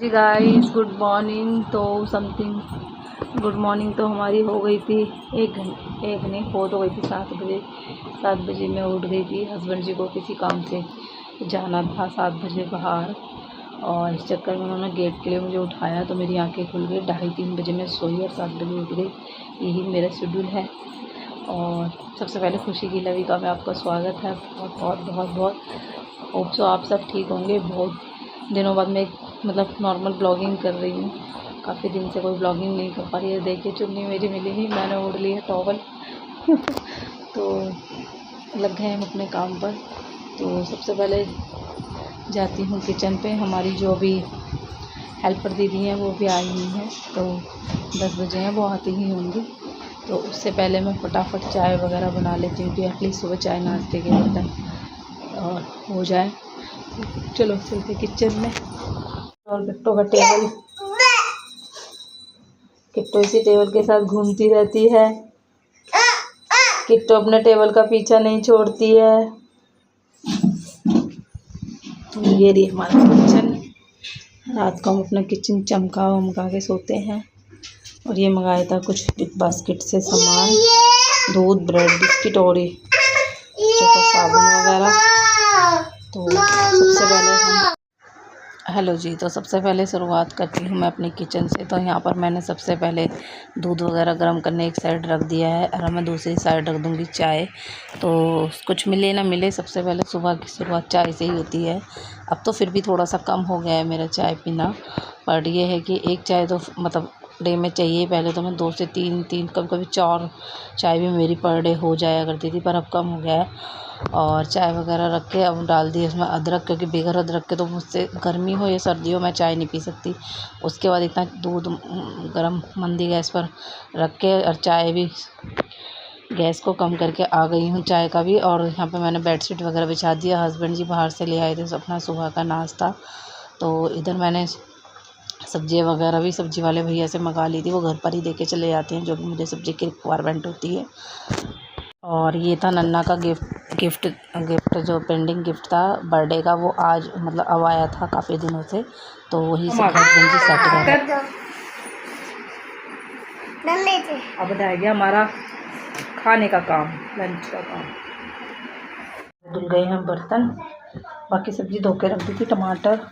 जी guys, good morning. तो something good morning तो हमारी हो गई थी एक नहीं, हो तो गई थी 7 बजे। 7 बजे मैं उठ गई थी। हस्बैंड जी को किसी काम से जाना था 7 बजे बाहर, और इस चक्कर में उन्होंने गेट के लिए मुझे उठाया तो मेरी आंखें खुल गई। 2:30-3 बजे मैं सोई और 7 बजे उठ गई। यही मेरा शेड्यूल है। और सबसे पहले खुशी की लविका में आपका स्वागत है। बहुत बहुत बहुत बहुत होप सो आप सब ठीक होंगे। बहुत दिनों बाद मैं मतलब नॉर्मल ब्लॉगिंग कर रही हूँ। काफ़ी दिन से कोई ब्लॉगिंग नहीं कर पा रही है। देखिए चुन्नी मेरी मिली नहीं, मैंने ओढ़ लिया टॉवल तो लग गए हम अपने काम पर। तो सबसे पहले जाती हूँ किचन पे। हमारी जो भी हेल्पर दीदी हैं वो भी आई हुई हैं, तो 10 बजे हैं, वो आती ही होंगी। तो उससे पहले मैं फटाफट चाय वगैरह बना लेती हूँ कि एटलीस्ट सुबह चाय नाश्ते के बर्तन और हो जाए। चलो चलते किचन में। और किट्टो का टेबल, किट्टो इसी टेबल के साथ घूमती रहती है। किट्टो अपने टेबल का पीछा नहीं छोड़ती है। ये रही हमारा किचन। रात को हम अपना किचन चमका वमका के सोते हैं। और ये मंगाया था कुछ बिग बास्केट से सामान, दूध, ब्रेड, बिस्किट और साबुन वगैरह। तो सबसे पहले हम तो सबसे पहले शुरुआत करती हूँ मैं अपने किचन से। तो यहाँ पर मैंने सबसे पहले दूध वगैरह गर्म करने एक साइड रख दिया है, और मैं दूसरी साइड रख दूँगी चाय। तो कुछ मिले ना मिले, सबसे पहले सुबह की शुरुआत चाय से ही होती है। अब तो फिर भी थोड़ा सा कम हो गया है मेरा चाय पीना, पर ये है कि एक चाय तो मतलब डे में चाहिए। पहले तो मैं 2 से 3 कभी कभी 4 चाय भी मेरी पर डे हो जाया करती थी, पर अब कम हो गया है। और चाय वगैरह रख के अब डाल दी उसमें अदरक, क्योंकि बगैर अदरक के तो मुझसे गर्मी हो या सर्दी हो मैं चाय नहीं पी सकती। उसके बाद इतना दूध गरम मंदी गैस पर रख के, और चाय भी गैस को कम करके आ गई हूँ चाय का भी। और यहाँ पे मैंने बेडशीट वगैरह बिछा दिया। हस्बैंड जी बाहर से ले आए थे अपना सुबह का नाश्ता। तो इधर मैंने सब्ज़ी वगैरह भी सब्ज़ी वाले भैया से मंगा ली थी। वो घर पर ही दे के चले जाते हैं जो भी मुझे सब्ज़ी की रिक्वायरमेंट होती है। और ये था नन्ना का गिफ्ट जो पेंडिंग गिफ्ट था बर्थडे का, वो आज मतलब अब आया था काफ़ी दिनों से। तो वही सब हस्बैंड जी सेट कर अब रह गया हमारा खाने का काम, लंच का काम। धुल गए हैं बर्तन, बाकी सब्ज़ी धो के रख दी थी। टमाटर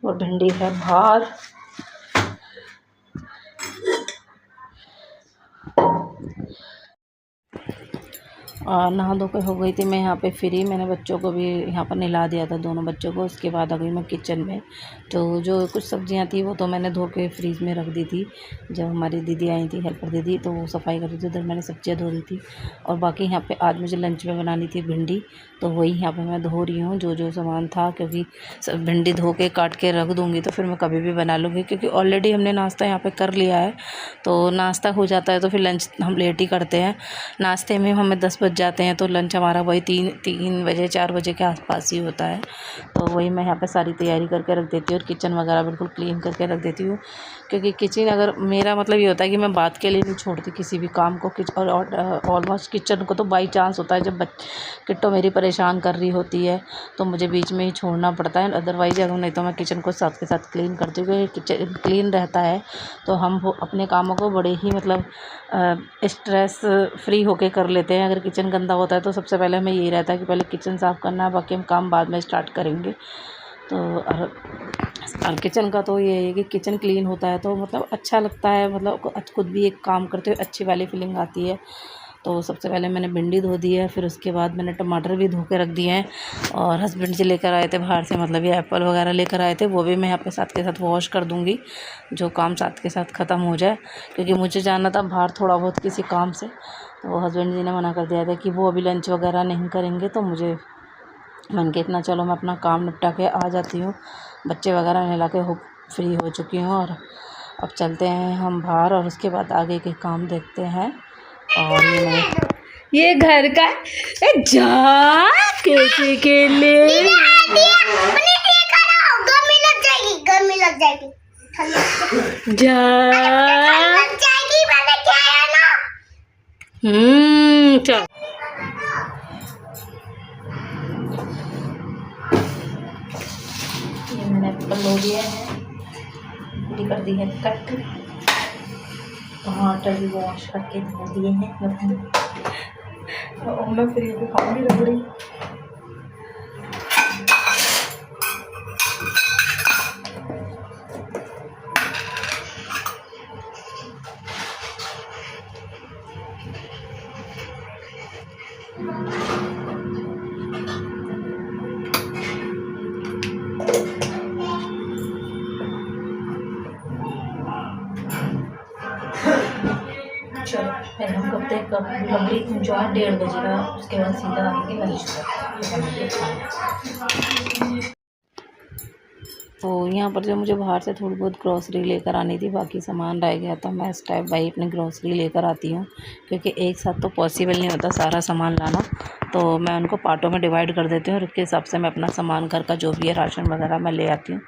और भिंडी है बाहर। और नहा धो कर हो गई थी मैं यहाँ पे फ्री। मैंने बच्चों को भी यहाँ पर नहला दिया था, दोनों बच्चों को। उसके बाद आ गई मैं किचन में। तो जो कुछ सब्जियाँ थी वो तो मैंने धो के फ्रीज में रख दी थी। जब हमारी दीदी आई थी, हेल्पर दीदी, तो वो सफाई कर रही थी, उधर मैंने सब्जियाँ धो दी थी। और बाकी यहाँ पर आज मुझे लंच में बनानी थी भिंडी, तो वही यहाँ पर मैं धो रही हूँ जो सामान था। क्योंकि सब भिंडी धो के काट के रख दूँगी तो फिर मैं कभी भी बना लूँगी, क्योंकि ऑलरेडी हमने नाश्ता यहाँ पर कर लिया है। तो नाश्ता हो जाता है तो फिर लंच हम लेट ही करते हैं। नाश्ते में हमें 10 बज जाते हैं, तो लंच हमारा वही 3 बजे 4 बजे के आसपास ही होता है। तो वही मैं यहाँ पे सारी तैयारी करके रख देती हूँ, और किचन वगैरह बिल्कुल क्लीन करके रख देती हूँ। क्योंकि किचन, अगर मेरा मतलब ये होता है कि मैं बात के लिए नहीं छोड़ती किसी भी काम को। और ऑलमोस्ट किचन को तो बाई चांस होता है जब किट्टो मेरी परेशान कर रही होती है तो मुझे बीच में ही छोड़ना पड़ता है। अदरवाइज़ अगर नहीं तो मैं किचन को साथ के साथ क्लीन करती हूँ, क्योंकि किचन क्लीन रहता है तो हम अपने कामों को बड़े ही मतलब स्ट्रेस फ्री होके कर लेते हैं। अगर किचन गंदा होता है तो सबसे पहले हमें यही रहता है कि पहले किचन साफ़ करना है, बाकी हम काम बाद में स्टार्ट करेंगे। तो और किचन का तो ये है कि किचन क्लीन होता है तो मतलब अच्छा लगता है, मतलब खुद भी एक काम करते हुए अच्छी वाली फीलिंग आती है। तो सबसे पहले मैंने भिंडी धो दी है, फिर उसके बाद मैंने टमाटर भी धो के रख दिए हैं। और हस्बैंड जी लेकर आए थे बाहर से, मतलब ये एप्पल वगैरह लेकर आए थे, वो भी मैं यहाँ पे साथ के साथ वॉश कर दूँगी, जो काम साथ के साथ ख़त्म हो जाए। क्योंकि मुझे जाना था बाहर थोड़ा बहुत किसी काम से, तो हस्बैंड जी ने मना कर दिया था कि वो अभी लंच वगैरह नहीं करेंगे। तो मैंने कहा इतना चलो मैं अपना काम निपटा के आ जाती हूँ। बच्चे वगैरह नहला के फ्री हो चुकी हूँ, और अब चलते हैं हम बाहर, और उसके बाद आगे के काम देखते हैं। और ये घर का जा के लिए गर्मी लग जाएगी चल। ये मैंने एप्पल लो लिया है, पूरी कर दी है कट। टमाटर भी वॉश करके धो दिए हैं। और मैं फ्री पे खाऊंगी रबड़ी। चलो फिर हम करते हैं कब रबड़ी जो है 1:30 बजे का, उसके बाद सीधा आएंगे लंच पर। तो यहाँ पर जो मुझे बाहर से थोड़ी बहुत ग्रॉसरी लेकर आनी थी, बाकी सामान रह गया था। मैं स्टेप बाई अपनी ग्रॉसरी लेकर आती हूँ, क्योंकि एक साथ तो पॉसिबल नहीं होता सारा सामान लाना। तो मैं उनको पार्टों में डिवाइड कर देती हूँ और उसके हिसाब से मैं अपना सामान घर का जो भी है राशन वगैरह मैं ले आती हूँ।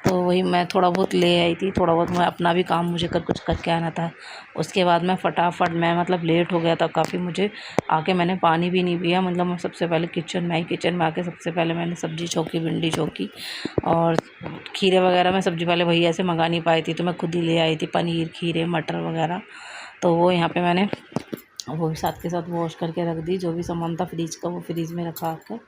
तो वही मैं थोड़ा बहुत ले आई थी, थोड़ा बहुत मैं अपना भी काम मुझे कुछ करके आना था। उसके बाद मैं फटाफट मैं मतलब लेट हो गया था काफ़ी, मुझे आके मैंने पानी भी नहीं पिया। मतलब मैं सबसे पहले किचन में आके सबसे पहले मैंने सब्ज़ी छोकी, भिंडी छोकी और खीरे वगैरह। मैं सब्ज़ी पहले भैया से मंगा नहीं पाई थी, तो मैं खुद ही ले आई थी पनीर, खीरे, मटर वगैरह। तो वो यहाँ पे मैंने वो भी साथ के साथ वॉश करके रख दी। जो भी सामान था फ्रिज का वो फ्रिज में रखा कर।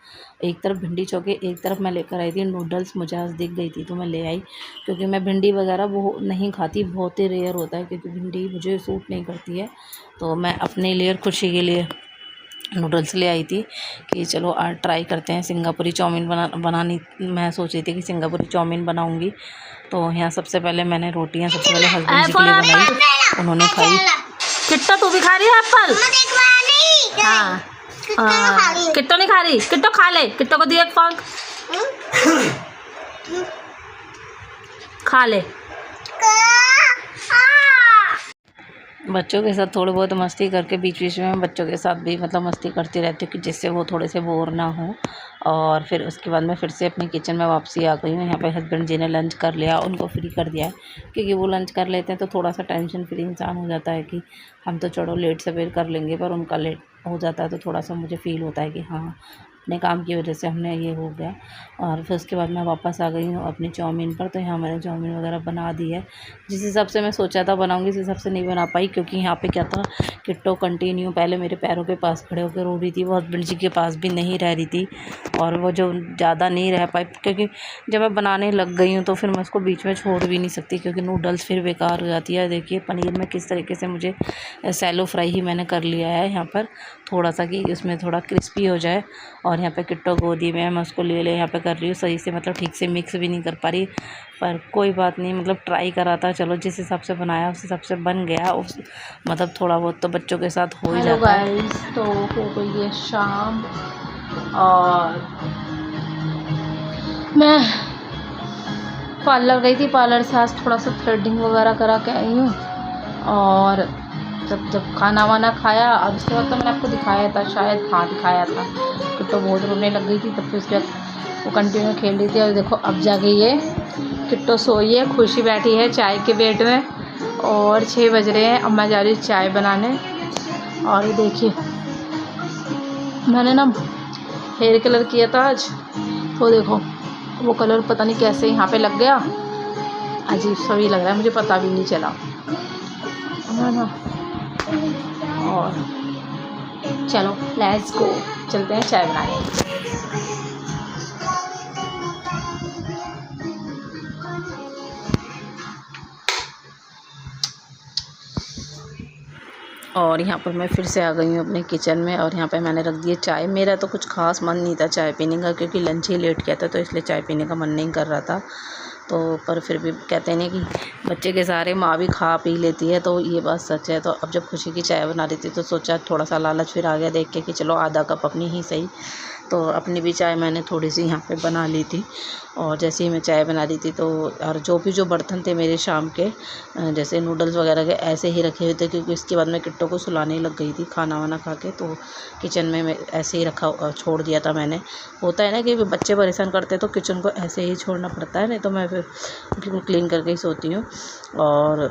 एक तरफ भिंडी छोके, एक तरफ मैं लेकर आई थी नूडल्स। मुझे आज दिख गई थी तो मैं ले आई, क्योंकि मैं भिंडी वगैरह वो नहीं खाती, बहुत ही रेयर होता है, क्योंकि भिंडी मुझे सूट नहीं करती है। तो मैं अपने लिए खुशी के लिए नूडल्स ले आई थी कि चलो आज ट्राई करते हैं सिंगापुरी चाउमीन बनानी। मैं सोच रही थी कि सिंगापुरी चाउमीन बनाऊंगी। तो यहाँ सबसे पहले मैंने रोटियाँ सबसे पहले हस्बैंड जी के लिए बनाई, उन्होंने खाई। किट्टो तू भी खा रही है एप्पल? हाँ, किट्टो नहीं खा रही, किट्टो खा ले, किट्टो को दिए एक फंक खा ले। बच्चों के साथ थोड़ी बहुत मस्ती करके बीच बीच में बच्चों के साथ भी मतलब मस्ती करती रहती हूँ, कि जिससे वो थोड़े से बोर ना हो। और फिर उसके बाद मैं फिर से अपनी किचन में वापसी आ गई हूँ। यहाँ पे हस्बैंड जी ने लंच कर लिया, उनको फ्री कर दिया है, क्योंकि वो लंच कर लेते हैं तो थोड़ा सा टेंशन फ्री इंसान हो जाता है कि हम तो चलो लेट सवेर कर लेंगे, पर उनका लेट हो जाता है तो थोड़ा सा मुझे फ़ील होता है कि हाँ अपने काम की वजह से हमने ये हो गया। और फिर उसके बाद मैं वापस आ गई हूँ अपनी चाउमीन पर। तो यहाँ मैंने चाउमीन वगैरह बना दी है, जिस हिसाब से मैं सोचा था बनाऊँगी उस हिसाब से नहीं बना पाई, क्योंकि यहाँ पे क्या था, किट्टो कंटिन्यू पहले मेरे पैरों के पास खड़े होकर रो रही थी, वो हस्बैंड जी के पास भी नहीं रह रही थी। और वो जो ज़्यादा नहीं रह पाई, क्योंकि जब मैं बनाने लग गई हूँ तो फिर मैं उसको बीच में छोड़ भी नहीं सकती, क्योंकि नूडल्स फिर बेकार हो जाती है। देखिए पनीर में किस तरीके से मुझे सैलो फ्राई ही मैंने कर लिया है यहाँ पर, थोड़ा सा कि उसमें थोड़ा क्रिस्पी हो जाए। और यहाँ पे किट्टो गोदी में मैं उसको ले यहाँ पे कर रही हूँ सही से, मतलब ठीक से मिक्स भी नहीं कर पा रही, पर कोई बात नहीं, मतलब ट्राई करा था, चलो जिस हिसाब से बनाया उस हिसाब से बन गया। उस मतलब थोड़ा बहुत तो बच्चों के साथ हो ही जाता है। गाइस, तो हो गई है शाम और मैं पार्लर गई थी, पार्लर से आज थोड़ा सा थ्रेडिंग वगैरह करा के आई हूँ। और जब खाना वाना खाया, और उसके बाद तो मैंने आपको दिखाया था शायद, हाँ दिखाया था, किट्टो बहुत रोने लग गई थी। तब फिर उसके बाद वो कंटिन्यू खेल रही थी। और देखो अब जाके ये किट्टो सोई है, खुशी बैठी है चाय के वेट में। और 6 बज रहे हैं, अब मैं जा रही हूँ चाय बनाने। और ये देखिए मैंने ना हेयर कलर किया था आज, तो देखो वो कलर पता नहीं कैसे यहाँ पे लग गया, अजीब सा भी लग रहा है, मुझे पता भी नहीं चला है ना। और चलो लेट्स गो, चलते हैं चाय बनाने। और यहाँ पर मैं फिर से आ गई हूँ अपने किचन में, और यहाँ पे मैंने रख दिए चाय। मेरा तो कुछ खास मन नहीं था चाय पीने का, क्योंकि लंच ही लेट किया था, तो इसलिए चाय पीने का मन नहीं कर रहा था। तो पर फिर भी कहते हैं कि बच्चे के सहारे माँ भी खा पी लेती है, तो ये बात सच है। तो अब जब खुशी की चाय बना रही थी तो सोचा थोड़ा सा लालच फिर आ गया देख के कि चलो आधा कप अपनी ही सही। तो अपनी भी चाय मैंने थोड़ी सी यहाँ पे बना ली थी। और जैसे ही मैं चाय बना रही थी तो और जो बर्तन थे मेरे शाम के, जैसे नूडल्स वगैरह के ऐसे ही रखे हुए थे, क्योंकि इसके बाद मैं किट्टो को सुलाने लग गई थी खाना वाना खा के। तो किचन में मैं ऐसे ही रखा छोड़ दिया था मैंने। होता है ना कि बच्चे परेशान करते हैं तो किचन को ऐसे ही छोड़ना पड़ता है, नहीं तो मैं फिर बिल्कुल क्लीन करके ही सोती हूँ। और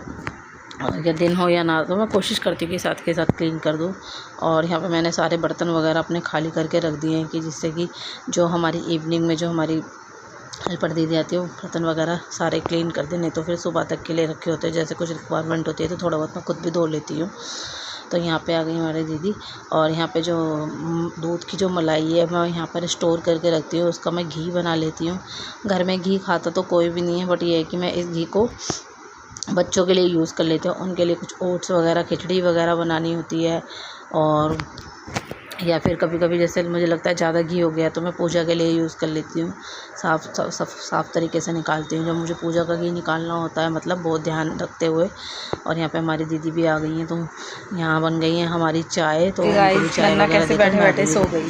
या दिन हो या ना, तो मैं कोशिश करती हूँ कि साथ के साथ क्लीन कर दूँ। और यहाँ पे मैंने सारे बर्तन वगैरह अपने खाली करके रख दिए हैं, कि जिससे कि जो हमारी इवनिंग में जो हमारी हेल्पर दे दी जाती है, वो बर्तन वगैरह सारे क्लीन कर दे, नहीं तो फिर सुबह तक के लिए रखे होते हैं, जैसे कुछ रिक्वायरमेंट होती है तो थोड़ा बहुत मैं खुद भी धो लेती हूँ। तो यहाँ पे आ गई हमारी दीदी, और यहाँ पे जो दूध की जो मलाई है मैं यहाँ पर स्टोर करके रखती हूँ, उसका मैं घी बना लेती हूँ। घर में घी खाता तो कोई भी नहीं है, बट ये है कि मैं इस घी को बच्चों के लिए यूज़ कर लेती हूँ। उनके लिए कुछ ओट्स वगैरह, खिचड़ी वगैरह बनानी होती है, और या फिर कभी कभी जैसे मुझे लगता है ज़्यादा घी हो गया तो मैं पूजा के लिए यूज़ कर लेती हूँ। साफ़ तरीके से निकालती हूँ जब मुझे पूजा का घी निकालना होता है, मतलब बहुत ध्यान रखते हुए। और यहाँ पे हमारी दीदी भी आ गई हैं, तो यहाँ बन गई है हमारी चाय। तो चाय नन्ना कैसे बैठे बैठे सो गई,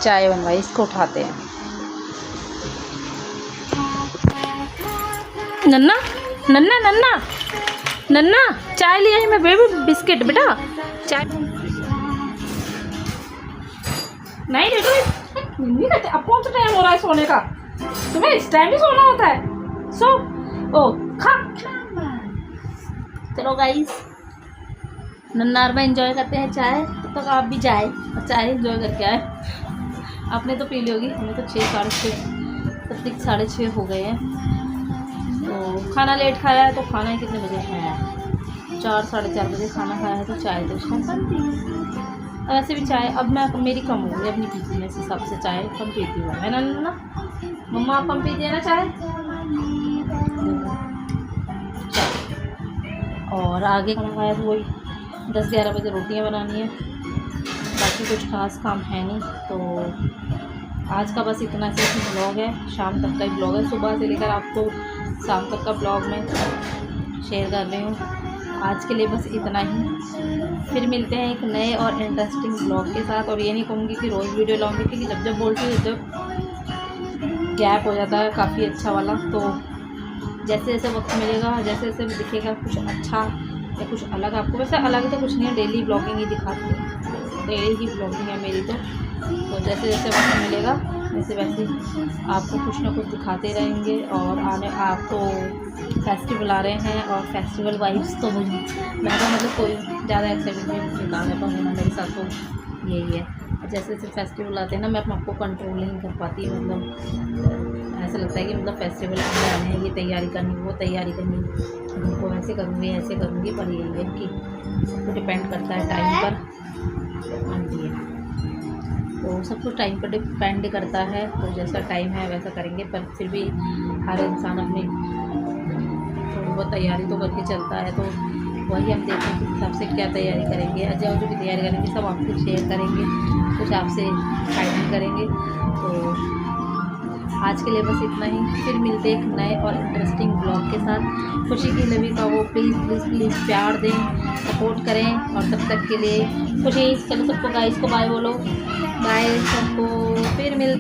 चाय बनवाई, इसको उठाते हैं। नन्ना नन्ना नन्ना नन्ना चाय लिया है मैं बेबी, बिस्किट बेटा, चाय नहीं बेटो, नहीं कहते। अब कौन सा टाइम हो रहा है सोने का? तुम्हें इस टाइम भी सोना होता है? सो ओ खा। चलो गाइस, नन्ना और मैं एंजॉय करते हैं चाय, तब तक आप भी जाए और चाय एंजॉय करके आए। आपने तो पी ली होगी, हमें तो 6 साढ़े 6 तब तक 6:30 हो गए हैं। तो खाना लेट खाया है, तो खाना ही कितने बजे है? 4 साढ़े 4 बजे खाना खाया है, तो चाय तो शाम बनती है। वैसे भी चाय अब मैं मेरी कम हो गई, अब नहीं पीती मैं, इस हिसाब से चाय कम पीती हूँ मैं। ना मम्मा आप कम पीती है ना चाय? और आगे खाना खाया तो वही 10-11 बजे रोटियाँ बनानी है, बाकी कुछ खास काम है नहीं। तो आज का बस इतना से ब्लॉग है, शाम तक का ही ब्लॉग है, सुबह से लेकर आपको शाम तक का ब्लॉग में शेयर कर रही हूँ। आज के लिए बस इतना ही, फिर मिलते हैं एक नए और इंटरेस्टिंग ब्लॉग के साथ। और ये नहीं कहूँगी कि रोज़ वीडियो लाऊंगी, क्योंकि जब बोलती हूँ जब गैप हो जाता है काफ़ी अच्छा वाला, तो जैसे जैसे वक्त मिलेगा, जैसे जैसे दिखेगा कुछ अच्छा या कुछ अलग आपको, वैसे अलग तो कुछ नहीं है, डेली ब्लॉगिंग ही दिखाती हूँ, डेली ही ब्लॉगिंग है मेरी। तो जैसे जैसे वक्त मिलेगा वैसे वैसे आपको कुछ ना कुछ दिखाते रहेंगे। और आप तो फेस्टिवल आ रहे हैं, और फेस्टिवल वाइब्स तो मैं तो मतलब कोई ज़्यादा एक्साइटमेंट नहीं काम है पर मेरे साथ तो यही है। जैसे जैसे फेस्टिवल आते हैं ना, मैं अपने आप को कंट्रोल नहीं कर पाती, मतलब ऐसा लगता है कि मतलब फेस्टिवल आने हैं, ये तैयारी करनी, वो तैयारी करनी, उनको ऐसे करूँगी ऐसे करूँगी। पर यही है कि सबको डिपेंड करता है टाइम पर, तो सब कुछ टाइम पर डिपेंड करता है। तो जैसा टाइम है वैसा करेंगे, पर फिर भी हर इंसान अपनी थोड़ी बहुत तैयारी तो करके चलता है। तो वही हम देखते हैं कि हिसाब से क्या तैयारी करेंगे, जो भी तैयारी करेंगे सब आपसे शेयर करेंगे, कुछ आपसे गाइड करेंगे। तो आज के लिए बस इतना ही, फिर मिलते एक नए और इंटरेस्टिंग ब्लॉग के साथ। खुशी की लवी का वो प्लीज़ प्लीज़ प्लीज़ प्यार दें, सपोर्ट करें, और तब तक के लिए खुशी। चलो सबको गाइस को बाय बोलो, बाय सबको, फिर मिलते